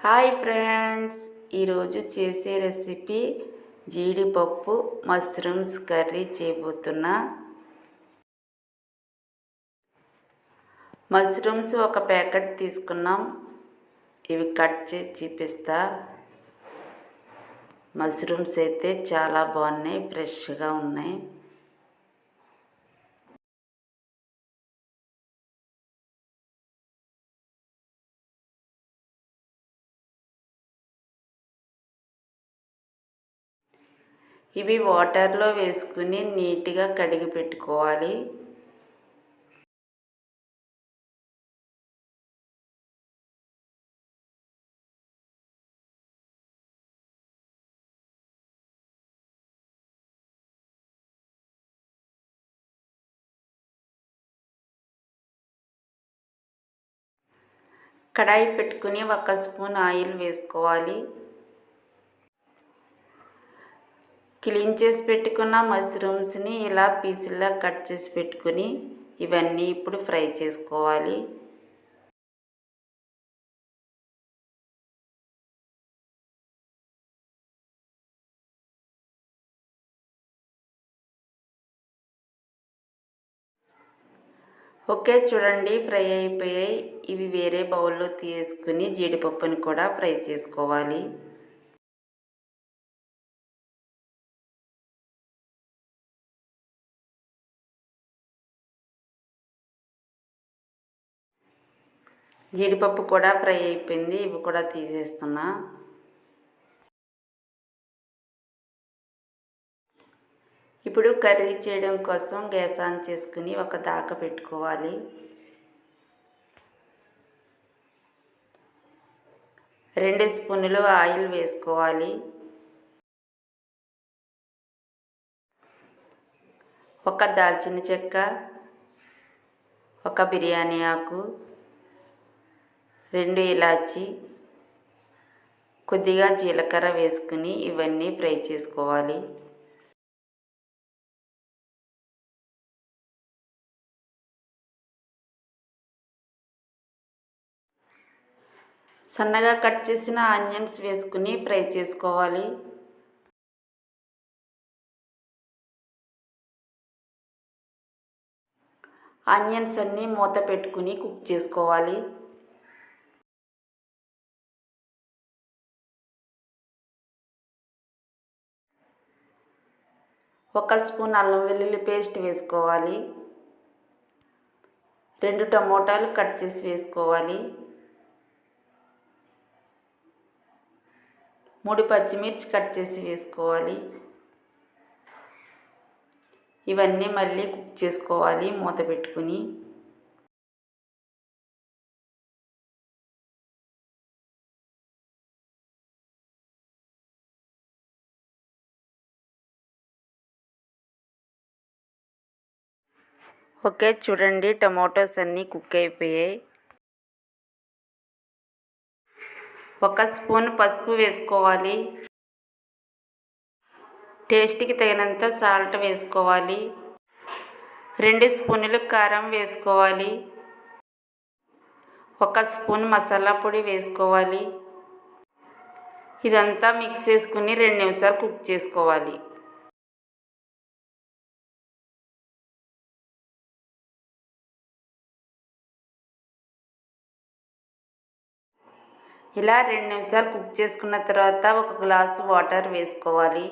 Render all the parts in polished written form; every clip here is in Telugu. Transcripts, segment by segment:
హాయ్ ఫ్రెండ్స్, ఈరోజు చేసే రెసిపీ జీడిపప్పు మష్రూమ్స్ కర్రీ చేయబోతున్నా. మష్రూమ్స్ ఒక ప్యాకెట్ తీసుకున్నాం. ఇవి కట్ చేసి చూపిస్తా. మష్రూమ్స్ అయితే చాలా బాగున్నాయి, ఫ్రెష్గా ఉన్నాయి. ఇవి వాటర్లో వేసుకుని నీట్గా కడిగి పెట్టుకోవాలి. కడాయి పెట్టుకుని 1 స్పూన్ ఆయిల్ వేసుకోవాలి. క్లీన్ చేసి పెట్టుకున్న మష్రూమ్స్ని ఇలా పీసుల్లా కట్ చేసి పెట్టుకుని ఇవన్నీ ఇప్పుడు ఫ్రై చేసుకోవాలి. ఓకే, చూడండి ఫ్రై అయిపోయాయి. ఇవి వేరే బౌల్లో తీసుకుని జీడిపప్పుని కూడా ఫ్రై చేసుకోవాలి. జీడిపప్పు కూడా ఫ్రై అయిపోయింది. ఇవి కూడా తీసేస్తున్నా. ఇప్పుడు కర్రీ చేయడం కోసం గ్యాస్ ఆన్ చేసుకుని ఒక దాకా పెట్టుకోవాలి. 2 స్పూన్లు ఆయిల్ వేసుకోవాలి. ఒక దాల్చిన చెక్క, ఒక బిర్యానీ ఆకు, 2 ఇలాచి, కొద్దిగా జీలకర్ర వేసుకుని ఇవన్నీ ఫ్రై చేసుకోవాలి. సన్నగా కట్ చేసిన ఆనియన్స్ వేసుకుని ఫ్రై చేసుకోవాలి. ఆనియన్స్ అన్నీ మూత పెట్టుకుని కుక్ చేసుకోవాలి. ఒక స్పూన్ అల్లం వెల్లుల్లి పేస్ట్ వేసుకోవాలి. 2 టమోటాలు కట్ చేసి వేసుకోవాలి. 3 పచ్చిమిర్చి కట్ చేసి వేసుకోవాలి. ఇవన్నీ మళ్ళీ కుక్ చేసుకోవాలి మూత పెట్టుకుని. ఓకే, చూడండి టమాటోస్ అన్నీ కుక్ అయిపోయాయి. 1 స్పూన్ పసుపు వేసుకోవాలి. టేస్ట్కి తగినంత సాల్ట్ వేసుకోవాలి. 2 స్పూన్లు కారం వేసుకోవాలి. 1 స్పూన్ మసాలా పొడి వేసుకోవాలి. ఇదంతా మిక్స్ చేసుకుని 2 నిమిషాలు కుక్ చేసుకోవాలి. ఇలా 2 నిమిషాలు కుక్ చేసుకున్న తర్వాత 1 గ్లాసు వాటర్ వేసుకోవాలి.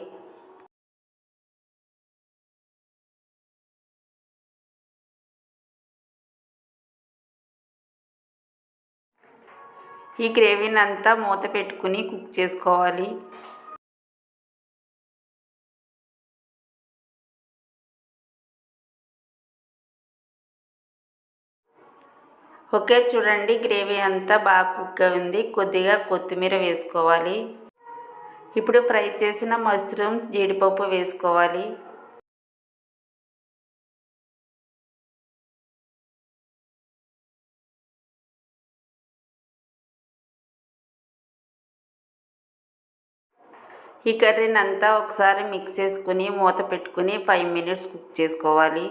ఈ గ్రేవీని అంతా మూత పెట్టుకుని కుక్ చేసుకోవాలి. ఓకే, చూడండి గ్రేవీ అంతా బాగా కుక్ అయింది. కొద్దిగా కొత్తిమీర వేసుకోవాలి. ఇప్పుడు ఫ్రై చేసిన మష్రూమ్ జీడిపప్పు వేసుకోవాలి. ఈ కర్రీని అంతా ఒకసారి మిక్స్ చేసుకుని మూత పెట్టుకుని 5 మినిట్స్ కుక్ చేసుకోవాలి.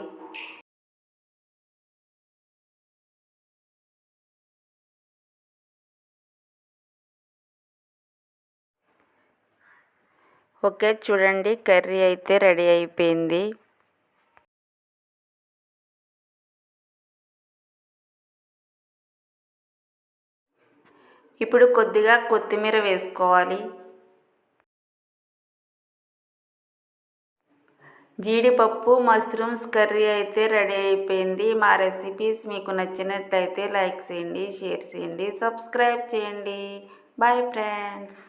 ఓకే చూడండి, కర్రీ అయితే రెడీ అయిపోయింది. ఇప్పుడు కొద్దిగా కొత్తిమీర వేసుకోవాలి. జీడిపప్పు మష్రూమ్స్ కర్రీ అయితే రెడీ అయిపోయింది. మా రెసిపీస్ మీకు నచ్చినట్టయితే లైక్ చేయండి, షేర్ చేయండి, సబ్స్క్రైబ్ చేయండి. Bye friends.